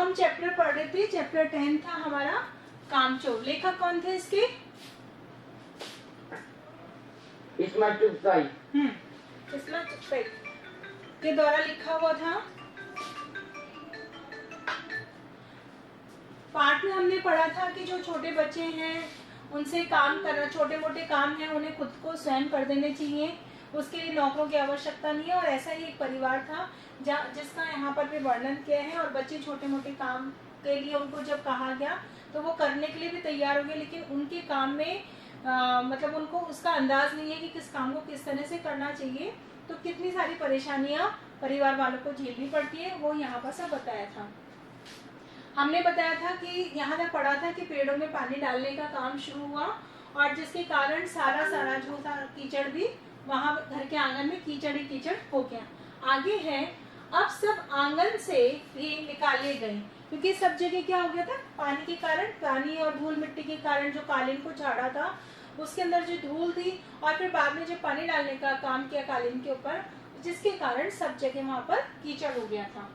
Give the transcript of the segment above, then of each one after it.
हम चैप्टर पढ़ रहे थे, चैप्टर 10 था हमारा कामचोर। लेखक कौन थे इसके? इस्माइल चुगताई। इस्माइल चुगताई के द्वारा लिखा हुआ था। पाठ में हमने पढ़ा था कि जो छोटे बच्चे हैं उनसे काम करना, छोटे मोटे काम हैं उन्हें खुद को स्वयं कर देने चाहिए, उसके लिए नौकरों की आवश्यकता नहीं है। और ऐसा ही एक परिवार था जिसका यहाँ पर भी वर्णन किया है। और बच्चे छोटे मोटे काम के लिए उनको जब कहा गया तो वो करने के लिए भी तैयार हो गए, लेकिन उनके काम में मतलब उनको उसका अंदाज नहीं है कि किस काम को किस तरह से करना चाहिए, तो कितनी सारी परेशानियां परिवार वालों को झेलनी पड़ती है, वो यहाँ पर सब बताया था। हमने बताया था कि यहाँ तक पढ़ा था कि पेड़ों में पानी डालने का काम शुरू हुआ और जिसके कारण सारा जो था कीचड़ भी वहां घर के आंगन में कीचड़ ही कीचड़ हो गया। आगे है, अब सब आंगन से भी निकाले गए, क्योंकि सब जगह क्या हो गया था, पानी के कारण, पानी और धूल मिट्टी के कारण जो कालीन को झाड़ा था उसके अंदर जो धूल थी, और फिर बाद में जो पानी डालने का काम किया कालीन के ऊपर, जिसके कारण सब जगह वहां पर कीचड़ हो गया था।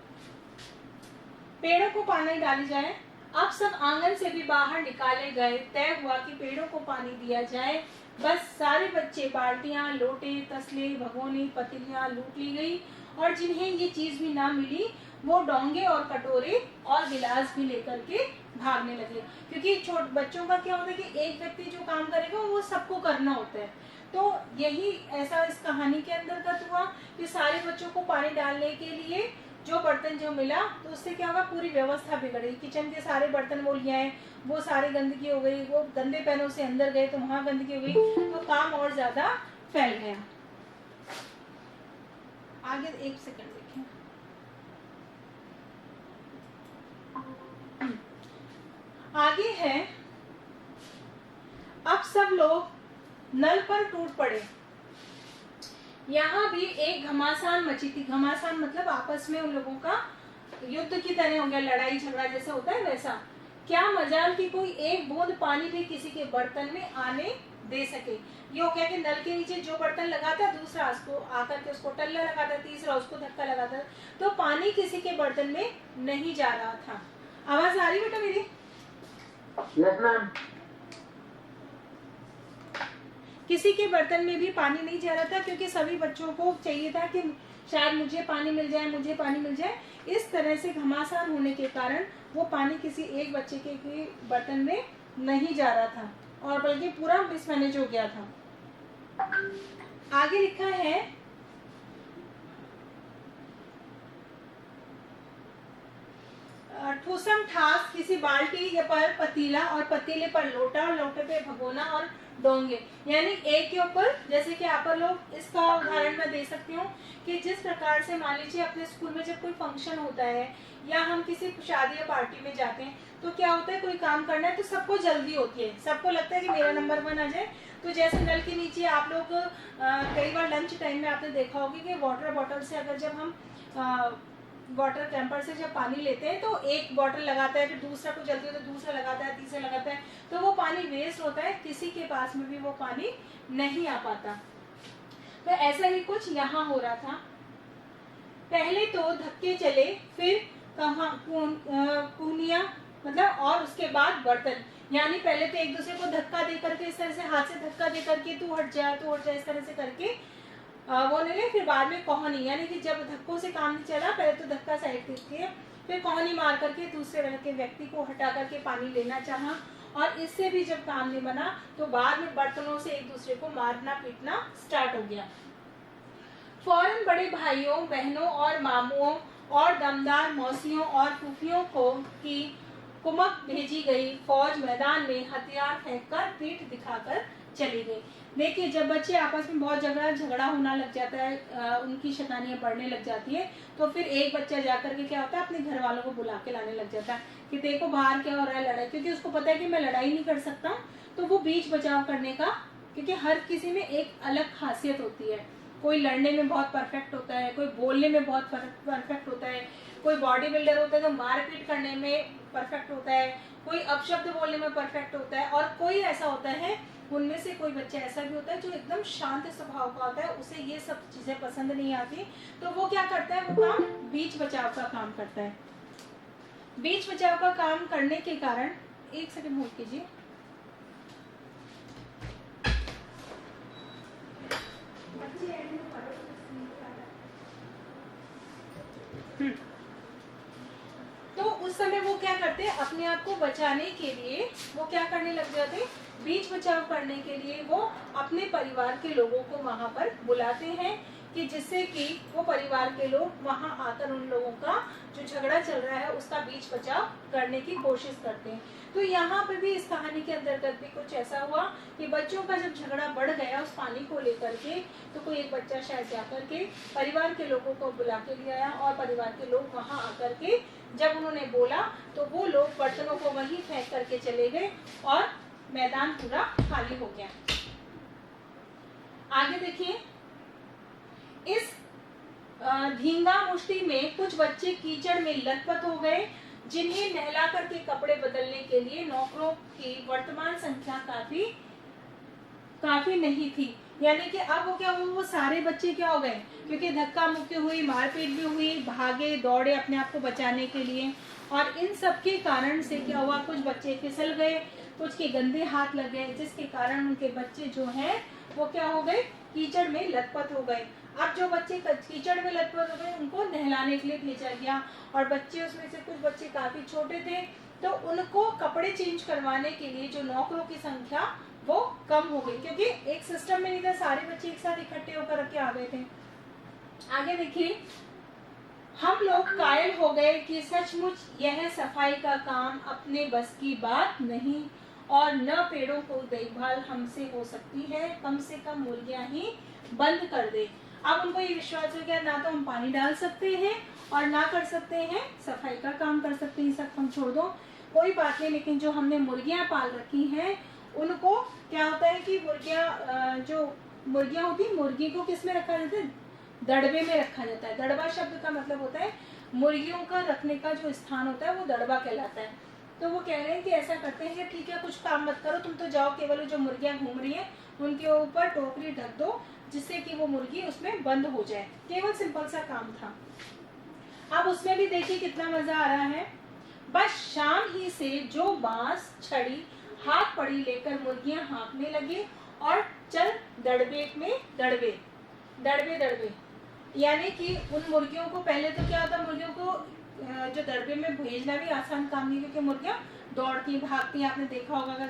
पेड़ों को पानी डाली जाए, अब सब आंगन से भी बाहर निकाले गए। तय हुआ कि पेड़ों को पानी दिया जाए। बस सारे बच्चे बाल्टियां, लोटे, तसले, भगोनी, पतीलियां लूट ली गई, और जिन्हें ये चीज भी ना मिली वो डोंगे और कटोरे और गिलास भी लेकर के भागने लगे। क्योंकि छोटे बच्चों का क्या होता है कि एक व्यक्ति जो काम करेगा वो सबको करना होता है, तो यही ऐसा इस कहानी के अंतर्गत हुआ कि सारे बच्चों को पानी डालने के लिए जो बर्तन जो मिला, तो उससे क्या होगा, पूरी व्यवस्था बिगड़ गई। किचन के सारे बर्तन वो ले आए, वो सारी गंदगी हो गई, वो गंदे पैनों से अंदर गए तो वहां गंदगी हो गई, तो काम और ज्यादा फैल गया। आगे एक सेकंड देखिए, आगे है, अब सब लोग नल पर टूट पड़े। यहाँ भी एक घमासान मची थी। घमासान मतलब आपस में उन लोगों का युद्ध की तरह हो गया, लड़ाई झगड़ा जैसा होता है वैसा। क्या मजाल कि कोई एक बूंद पानी भी किसी के बर्तन में आने दे सके। ये हो गया कि नल के नीचे जो बर्तन लगाता, दूसरा उसको आकर के उसको टल्ला लगाता, तीसरा उसको धक्का लगाता, तो पानी किसी के बर्तन में नहीं जा रहा था। आवाज आ रही बेटा मेरी? Yes ma'am. किसी के बर्तन में भी पानी नहीं जा रहा था, क्योंकि सभी बच्चों को चाहिए था कि शायद मुझे पानी मिल जाए, मुझे पानी मिल जाए। इस तरह से घमासान होने के कारण वो पानी किसी एक बच्चे के बर्तन में नहीं जा रहा था, और बल्कि पूरा मिसमैनेज हो गया था। आगे लिखा है, ठूसम ठास किसी बाल्टी या पर पतीला और पतीले पर लोटा और लोटे पे भगोना और डोंगे, यानी एक के ऊपर, जैसे कि आप लोग इसका उदाहरण मैं दे सकती हूँ कि जिस प्रकार से मान लीजिए अपने स्कूल में जब कोई फंक्शन होता है या हम किसी शादी या पार्टी में जाते हैं, तो क्या होता है, कोई काम करना है तो सबको जल्दी होती है, सबको लगता है कि मेरा नंबर 1 आ जाए। तो जैसे नल के नीचे आप लोग कई बार लंच टाइम में आपने देखा होगा कि वाटर बॉटल से अगर जब हम वाटर कैंपर से जब पानी लेते हैं तो एक बॉटल लगाता है, फिर दूसरा को जल्दी होता है, दूसरा लगाता है, तीसरा लगाता है, तो वो पानी वेस्ट होता है, किसी के पास में भी वो पानी नहीं आ पाता। तो ऐसा ही कुछ यहाँ हो रहा था। पहले तो धक्के चले, फिर कुनिया मतलब, और उसके बाद बर्तन, यानी पहले तो एक दूसरे को धक्का दे करके, इस तरह से हाथ से धक्का दे करके तू हट जा, तू हट जा, इस तरह से करके वो नहीं, फिर बाद में कोहनी, यानी कि जब धक्कों से काम नहीं चला, पहले तो धक्का साइड करके फिर कोहनी मार करके दूसरे के व्यक्ति को हटा करके पानी लेना चाहा, और इससे भी जब काम नहीं बना तो बाद में बर्तनों से एक दूसरे को मारना पीटना स्टार्ट हो गया। फौरन बड़े भाइयों, बहनों और मामुओं और दमदार मौसियों और फूफियों को की कुमक भेजी गई। फौज मैदान में हथियार फेंककर पीठ दिखाकर चली गई। देखिए, जब बच्चे आपस में बहुत झगड़ा होना लग जाता है, उनकी शैतानियां बढ़ने लग जाती है, तो फिर एक बच्चा जाकर के क्या होता है, अपने घर वालों को बुला के लाने लग जाता है कि देखो बाहर क्या हो रहा है, लड़ाई, क्योंकि उसको पता है कि मैं लड़ाई नहीं कर सकता, तो वो बीच बचाव करने का, क्योंकि हर किसी में एक अलग खासियत होती है। कोई लड़ने में बहुत परफेक्ट होता है, कोई बोलने में बहुत परफेक्ट होता है, कोई बॉडी बिल्डर होता है तो मारपीट करने में परफेक्ट होता है, कोई अपशब्द बोलने में परफेक्ट होता है, और कोई ऐसा होता है, उनमें से कोई बच्चा ऐसा भी होता है जो एकदम शांत स्वभाव का होता है, उसे ये सब चीजें पसंद नहीं आती, तो वो क्या करता है, वो काम बीच बचाव का काम करता है। बीच बचाव का काम करने के कारण, एक सेकंड होल्ड कीजिए। तो उस समय वो क्या करते हैं, अपने आप को बचाने के लिए वो क्या करने लग जाते, बीच बचाव करने के लिए वो अपने परिवार के लोगों को वहां पर बुलाते हैं, कि जिससे कि वो परिवार के लोग वहां आकर उन लोगों का जो झगड़ा चल रहा है उसका बीच बचाव करने की कोशिश करते हैं। तो यहाँ पे भी इस कहानी के अंतर्गत भी कुछ ऐसा हुआ कि बच्चों का जब झगड़ा बढ़ गया उस पानी को लेकर के, तो कोई एक बच्चा शायद जाकर के परिवार के लोगों को बुला के ले आया, और परिवार के लोग वहां आकर के जब उन्होंने बोला तो वो लोग बर्तनों को वहीं फेंक करके चले गए और मैदान पूरा खाली हो गया। आगे देखिए, इस धींगा मुश्ती में कुछ बच्चे कीचड़ में लथपथ हो गए, जिन्हें नहला करके कपड़े बदलने के लिए नौकरों की वर्तमान संख्या काफी नहीं थी। यानी कि अब वो क्या हुआ, वो सारे बच्चे क्या हो गए, क्योंकि धक्का मुक्की हुई, मारपीट भी हुई, भागे दौड़े अपने आप को बचाने के लिए, और इन सब के कारण से क्या हुआ, कुछ बच्चे फिसल गए, कुछ के गंदे हाथ लग गए, जिसके कारण उनके बच्चे जो हैं वो क्या हो गए, कीचड़ में लथपथ हो गए। अब जो बच्चे कीचड़ में लथपथ हो गए उनको नहलाने के लिए भेजा गया, और बच्चे उसमें से कुछ बच्चे काफी छोटे थे, तो उनको कपड़े चेंज करवाने के लिए जो नौकरों की संख्या वो कम हो गई, क्योंकि एक सिस्टम में नहीं था, सारे बच्चे एक साथ इकट्ठे होकर रखे आ गए थे। आगे देखिए, हम लोग कायल हो गए कि सचमुच यह सफाई का काम अपने बस की बात नहीं, और न पेड़ों को देखभाल हमसे हो सकती है, कम से कम मुर्गियां ही बंद कर दे। अब उनको ये विश्वास हो गया, ना तो हम पानी डाल सकते हैं और ना कर सकते हैं सफाई का काम कर सकते हैं, सब हम छोड़ दो, कोई बात नहीं, लेकिन जो हमने मुर्गियां पाल रखी हैं उनको क्या होता है कि जो मुर्गियां होती है, मुर्गी को किस में रखा जाता है, दड़बे में रखा जाता है। दड़बा शब्द का मतलब होता है मुर्गियों का रखने का जो स्थान होता है वो दड़बा कहलाता है। तो वो कह रहे हैं कि ऐसा करते हैं कि ठीक है, कुछ काम मत करो, तुम तो जाओ, केवल जो मुर्गियां घूम रही हैं उनके ऊपर टोकरी ढक दो, जिससे कि वो मुर्गी उसमें बंद हो जाए। केवल सिंपल सा काम था। अब उसमें भी देखिए कितना मजा आ रहा है। बस शाम ही से जो बांस छड़ी हाथ पड़ी लेकर मुर्गियां हाँकने लगी और चल दड़बे में दड़बे दड़बे दड़बे, यानी कि उन मुर्गियों को पहले तो क्या होता, मुर्गियों को जो दड़बे में भेजना भी आसान काम नहीं, क्योंकि मुर्गियां दौड़ती भागती, आपने देखा होगा अगर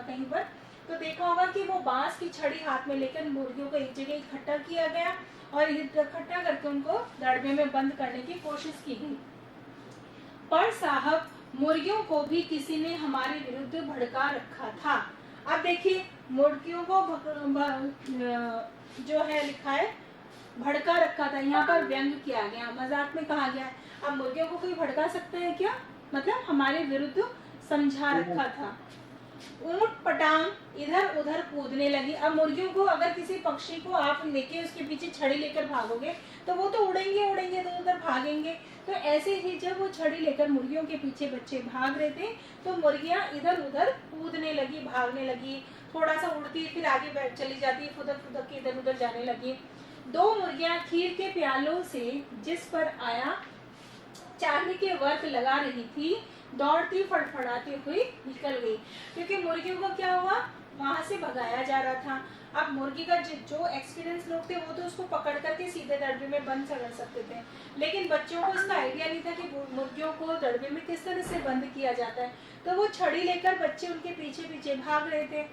कहीं पर तो देखा होगा कि वो बांस की छड़ी हाथ में लेकर मुर्गियों को एक जगह इकट्ठा किया गया और इकट्ठा करके उनको दड़बे में बंद करने की कोशिश की गई। पर साहब, मुर्गियों को भी किसी ने हमारे विरुद्ध भड़का रखा था। अब देखिए, मुर्गियों को जो है लिखा है भड़का रखा था, यहाँ पर व्यंग किया गया, मजाक में कहा गया। अब मुर्गियों को कोई भड़का सकता है क्या, मतलब हमारे विरुद्ध समझा रखा था। ऊंट पटांग इधर उधर कूदने लगी। अब मुर्गियों को अगर किसी पक्षी को आप लेके उसके पीछे छड़ी लेकर भागोगे तो वो तो उड़ेंगे उड़ेंगे, तो उधर भागेंगे। तो ऐसे ही जब वो छड़ी लेकर मुर्गियों के पीछे बच्चे भाग रहे थे तो मुर्गियां इधर उधर कूदने लगी, भागने लगी, थोड़ा सा उड़ती फिर आगे बैठ चली जाती, फुदक फुदक के इधर उधर जाने लगी। दो मुर्गियां खीर के प्यालों से जिस पर आया चांदी के वर्क लगा रही थी, दौड़ती फड़फड़ाती हुई निकल गई, क्योंकि मुर्गियों को क्या हुआ, वहां से भगाया जा रहा था। अब मुर्गी का जो एक्सपीरियंस लोग थे वो तो उसको पकड़ करके सीधे दड़बे में बंद कर सकते थे, लेकिन बच्चों को इसका आइडिया नहीं था कि मुर्गियों को दड़बे में किस तरह से बंद किया जाता है। तो वो छड़ी लेकर बच्चे उनके पीछे पीछे भाग रहे थे।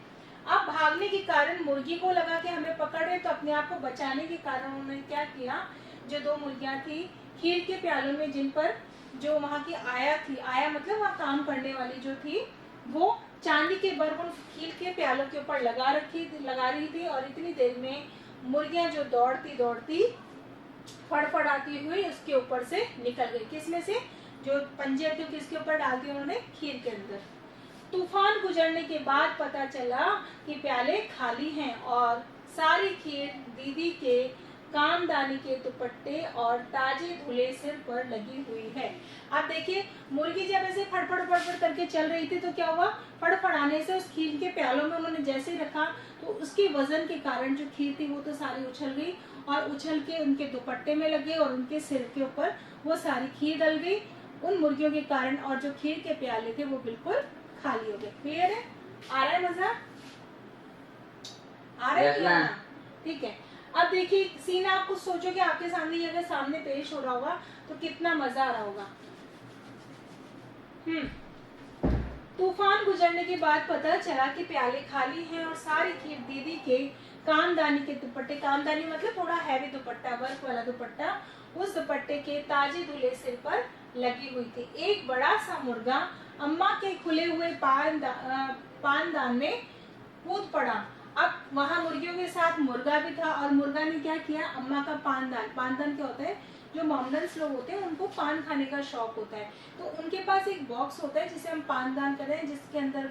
अब भागने के कारण मुर्गी को लगा कि हमें पकड़ रहे, तो अपने आप को बचाने के कारण उन्होंने क्या किया, जो दो मुर्गियां थी खीर के प्यालों में, जिन पर जो वहां की आया थी, आया मतलब वहां काम करने वाली जो थी, वो चांदी के बर्फ उन खीर के प्यालों के ऊपर लगा रही थी, और इतनी देर में मुर्गियां जो दौड़ती दौड़ती फड़फड़ाती हुई उसके ऊपर से निकल गई। किसमें से, जो पंजे थे किसके ऊपर डाल दिए उन्होंने, खीर के अंदर। तूफान गुजरने के बाद पता चला कि प्याले खाली हैं और सारी खीर दीदी के कामदानी के दुपट्टे और ताजे धुले सिर पर लगी हुई है। आप देखिए, मुर्गी जब ऐसे फड़फड़ फड़फड़ करके चल रही थी तो क्या हुआ, फड़फड़ाने से उस खीर के प्यालों में उन्होंने जैसे ही रखा तो उसके वजन के कारण जो खीर थी वो तो सारी उछल गई और उछल के उनके दुपट्टे में लगे और उनके सिर के ऊपर वो सारी खीर डल गई। उन मुर्गियों के कारण, और जो खीर के प्याले थे वो बिल्कुल खाली हो गए। क्लियर है? आ रहा है मजा? आ रहा है? Yes, ma'am. ठीक है। अब देखिए सीन, आप कुछ सोचो कि आपके सामने ये अगर सामने पेश हो रहा होगा तो कितना मजा आ रहा होगा। तूफान गुजरने के बाद पता चला कि प्याले खाली हैं और सारी खीर दीदी के कामदानी के दुपट्टे, कामदानी मतलब थोड़ा हैवी दुपट्टा, वर्क वाला दुपट्टा, उस दुपट्टे के ताजे धुले सिर पर लगी हुई थी। एक बड़ा सा मुर्गा अम्मा के खुले हुए पानदान में कूद पड़ा। अब वहां मुर्गियों के साथ मुर्गा भी था और मुर्गा ने क्या किया, अम्मा का पानदान, पानदान क्या होता है, जो मोमडन्स लोग होते हैं उनको पान खाने का शौक होता है, तो उनके पास एक बॉक्स होता है जिसे हम पानदान कहते हैं, जिसके अंदर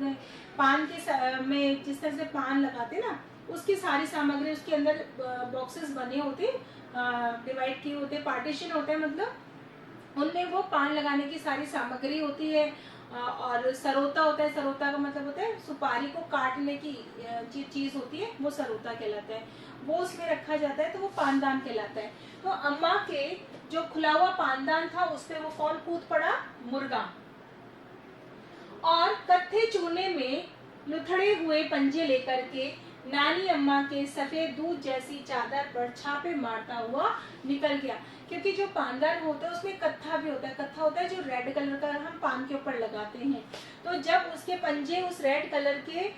पान के में जिस तरह से पान लगाते हैं ना, उसकी सारी सामग्री उसके अंदर बॉक्सेस बने होते, डिवाइड किए होते, पार्टीशन होते हैं, मतलब उनमें वो पान लगाने की सारी सामग्री होती है। और सरोता होता है, सरोता का मतलब होता है सुपारी को काटने की चीज होती है, वो सरोता कहलाता है, वो उसमें रखा जाता है, तो वो पानदान कहलाता है। तो अम्मा के जो खुला हुआ पानदान था उस पे वो कौन कूद पड़ा, मुर्गा। और कत्थे चूने में लुथड़े हुए पंजे लेकर के नानी अम्मा के सफेद दूध जैसी चादर पर छापे मारता हुआ निकल गया, क्योंकि जो पानदान होता है उसमें कत्था भी होता है, कत्था होता है जो रेड कलर का हम पान के ऊपर लगाते हैं। तो जब उसके पंजे उस रेड कलर के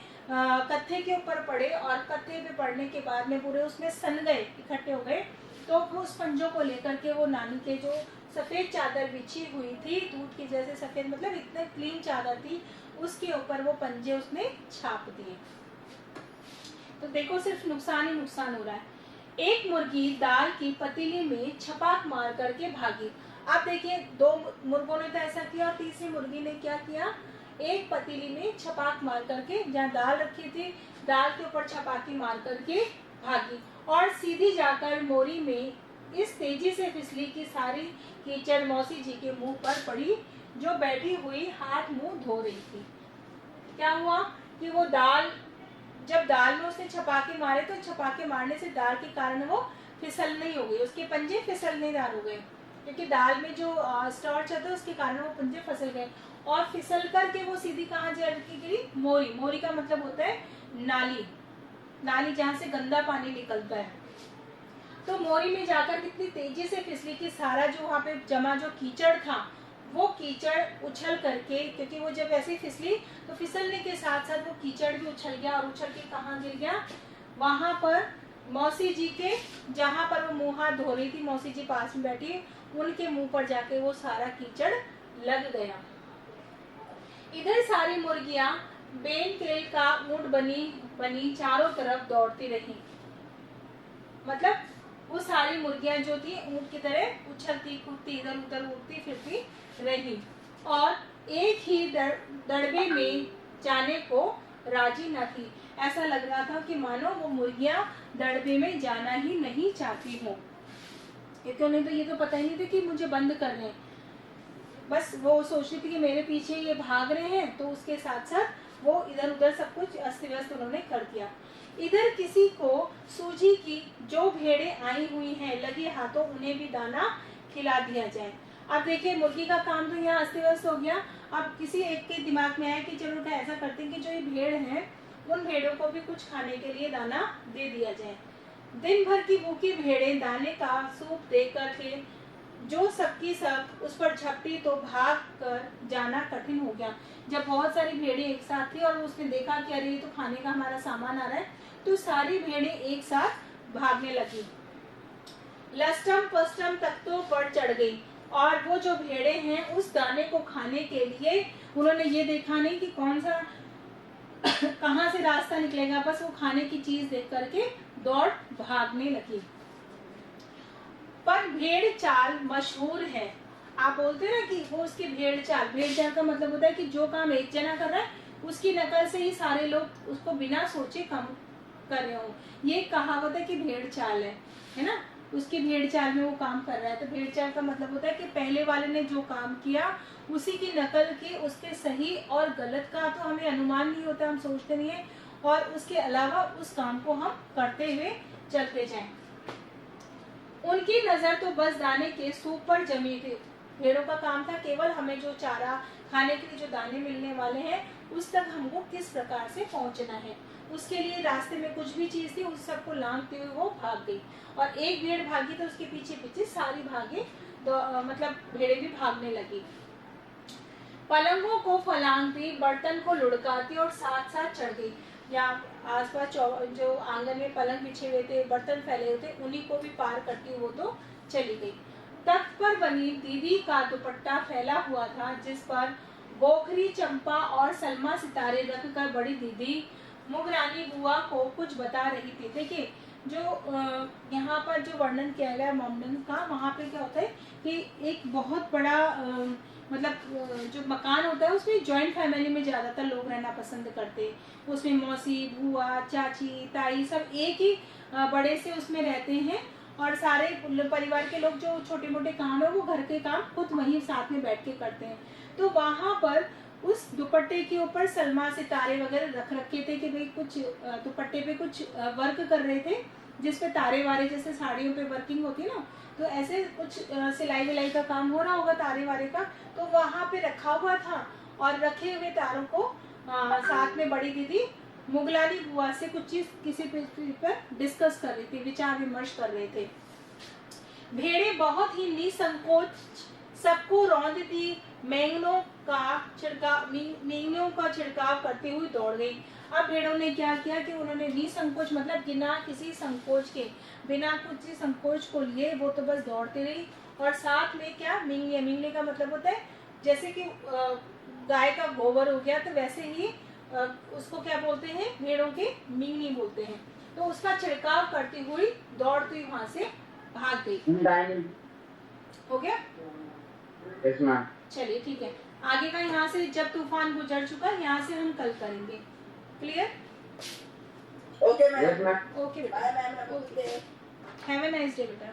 कत्थे के ऊपर पड़े और कत्थे पे पड़ने के बाद में पूरे उसमें सन गए, इकट्ठे हो गए, तो उस पंजों को लेकर के वो नानी के जो सफेद चादर बिछी हुई थी, दूध की जैसे सफेद, मतलब इतने क्लीन चादर थी, उसके ऊपर वो पंजे उसने छाप दिए। तो देखो सिर्फ नुकसान ही नुकसान हो रहा है। एक मुर्गी दाल की पतीली में छपाक मार करके भागी। अब देखिए दो मुर्गों ने तो ऐसा किया और तीसरी मुर्गी ने क्या किया, एक पतीली में छपाक मार करके, जहाँ दाल रखी थी दाल के ऊपर छपाकी मार करके भागी और सीधी जाकर मोरी में इस तेजी से फिसली कि सारी कीचड़ मौसी जी के मुंह पर पड़ी, जो बैठी हुई हाथ मुंह धो रही थी। क्या हुआ कि वो दाल, जब दाल में उसने छपाके मारे तो छपाके मारने से दाल के कारण वो फिसल नहीं हो गई, उसके पंजे फिसलनेदार हो गए, क्योंकि दाल में जो स्टार्च होता है उसके कारण वो पंजे फिसल गए और फिसल करके वो सीधी कहाँ जाके गिरी, मोरी। मोरी का मतलब होता है नाली, नाली जहाँ से गंदा पानी निकलता है। तो मोरी में जाकर कितनी तेजी से फिसली कि सारा जो वहाँ पे जमा जो कीचड़ था वो कीचड़ उछल करके, क्योंकि वो जब ऐसे फिसली तो फिसलने के साथ साथ वो कीचड़ भी उछल गया और उछल के कहाँ गिर गया, वहां पर मौसी जी के, जहां पर वो मुंह हाथ धो रही थी, मौसी जी पास में बैठी, उनके मुंह पर जाके वो सारा कीचड़ लग गया। इधर सारी मुर्गियां बेन तेल का ऊंट बनी चारों तरफ दौड़ती रही, मतलब वो सारी मुर्गियां जो थी ऊंट की तरह उछलती कूदती इधर उधर उड़ती फिरती रही और एक ही दड़बे में जाने को राजी न थी। ऐसा लग रहा था कि मानो वो मुर्गियां दड़बे में जाना ही नहीं चाहती हो, क्योंकि उन्हें तो ये तो पता ही नहीं था कि मुझे बंद कर रहे हैं, बस वो सोच रही थी कि मेरे पीछे ये भाग रहे हैं, तो उसके साथ साथ वो इधर उधर सब कुछ अस्त व्यस्त उन्होंने कर दिया। इधर किसी को सूजी की जो भेड़ें आई हुई हैं लगे हाथों उन्हें भी दाना खिला दिया जाए। अब देखिए मुर्गी का काम तो यहाँ अस्त व्यस्त हो गया, अब किसी एक के दिमाग में आया कि चलो क्या ऐसा करते हैं कि जो ये भेड़ हैं उन भेड़ों को भी कुछ खाने के लिए दाना दे दिया जाए। दिन भर की भूखी भेड़ें दाने का सूप देकर के जो सबकी सब उस पर झपटी तो भाग कर जाना कठिन हो गया। जब बहुत सारी भेड़ें एक साथ थी और उसने देखा कि अरे ये तो खाने का हमारा सामान आ रहा है, तो सारी भेड़ें एक साथ भागने लगी, लस्टम पस्टम तक तो बढ़ चढ़ गई और वो जो भेड़ें हैं उस दाने को खाने के लिए उन्होंने ये देखा नहीं कि कौन सा कहाँ से रास्ता निकलेगा, बस वो खाने की चीज देख करके दौड़ भागने लगी। पर भेड़ चाल मशहूर है, आप बोलते ना कि वो उसकी भेड़ चाल, भेड़ चाल का मतलब होता है कि जो काम एक जना कर रहा है उसकी नकल से ही सारे लोग उसको बिना सोचे काम कर रहे हो, ये कहावत है कि भेड़ चाल है ना, उसकी भेड़ चाल में वो काम कर रहा है। तो भेड़ चाल का मतलब होता है कि पहले वाले ने जो काम किया उसी की नकल की, उसके सही और गलत का तो हमें अनुमान नहीं होता, हम सोचते नहीं है, और उसके अलावा उस काम को हम करते हुए चलते जाएं। उनकी नजर तो बस दाने के सूप पर जमी थी, भेड़ों का काम था केवल हमें जो चारा खाने के लिए जो दाने मिलने वाले हैं उस तक हमको किस प्रकार से पहुंचना है। उसके लिए रास्ते में कुछ भी चीज थी उस सबको लांघते हुए वो भाग गई, और एक भेड़ भागी तो उसके पीछे पीछे सारी भागे तो मतलब भेड़े भी भागने लगी। पलंगों को फलांगती, बर्तन को लुढ़काती और साथ साथ चढ़ गई। यहाँ आसपास जो आंगन में पलंग बिछे हुए थे, बर्तन फैले हुए थे, उन्हीं को भी पार करती हुई वो तो चली गई। तख्त पर बनी दीदी का दुपट्टा फैला हुआ था जिस पर गोखरी, चंपा और सलमा सितारे रखकर बड़ी दीदी मुगरानी बुआ को कुछ बता रही थी। देखिए जो यहाँ पर जो वर्णन किया गया मोमडन का, वहाँ पे क्या होता है कि एक बहुत बड़ा मतलब जो मकान होता है उसमें जॉइंट फैमिली में ज़्यादातर लोग रहना पसंद करते हैं। उसमें मौसी, बुआ, चाची, ताई सब एक ही बड़े से उसमें रहते हैं, और सारे परिवार के लोग जो छोटे मोटे काम है वो घर के काम खुद वहीं साथ में बैठ के करते हैं। तो वहाँ पर उस दुपट्टे के ऊपर सलमा सितारे वगैरह रख रखे थे कि भाई कुछ दुपट्टे पे कुछ वर्क कर रहे थे जिसपे तारे वारे जैसे साड़ियों पे वर्किंग होती है ना, तो ऐसे कुछ सिलाई विलाई का काम हो रहा होगा तारे वारे का, तो वहाँ पे रखा हुआ था। और रखे हुए तारों को साथ में बड़ी दीदी मुगलानी बुआ से कुछ चीज किसी पर डिस्कस कर रही थी, विचार विमर्श कर रहे थे। भेड़े बहुत ही निसंकोच सबको रौंदती मेंगनों का छिड़काव करते हुए दौड़ गई। अब भेड़ों ने क्या किया कि उन्होंने निसंकोच मतलब बिना किसी संकोच के, बिना कुछ संकोच को लिए वो तो बस दौड़ती रही, और साथ में क्या मिंगने, मिंगने का मतलब होता है जैसे कि गाय का गोबर हो गया तो वैसे ही उसको क्या बोलते हैं, भेड़ों के मिंगनी बोलते हैं। तो उसका छिड़काव करती हुई दौड़ती हुई वहां से भाग गई। हो गया? Yes, ma'am. चलिए ठीक है, आगे का यहाँ से जब तूफान गुजर चुका यहाँ से हम कल करेंगे। Clear? Okay ma'am. Yes, ma'am. Okay bye ma'am. बेटा, हैव ए नाइस डे बेटा।